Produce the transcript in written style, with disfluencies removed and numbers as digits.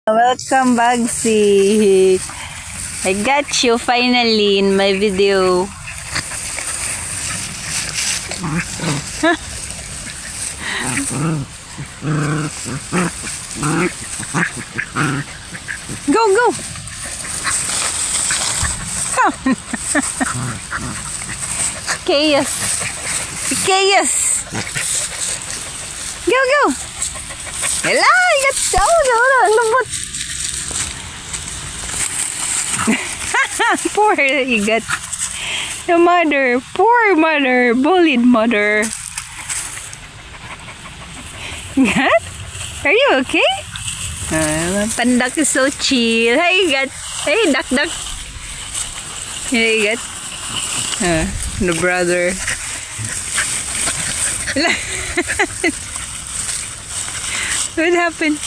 Welcome Bagsik. I got you finally in my video. Go, go. Come. Chaos. Chaos. Go, go. Hala, ikat daw. Ang lambot. Poor Ygat. The mother. Poor mother. Bullied mother. Ygat? Are you okay? Pandak is so chill. Hey, Ygat. Hey, duck, duck. Hey, Ygat. The brother. What happened?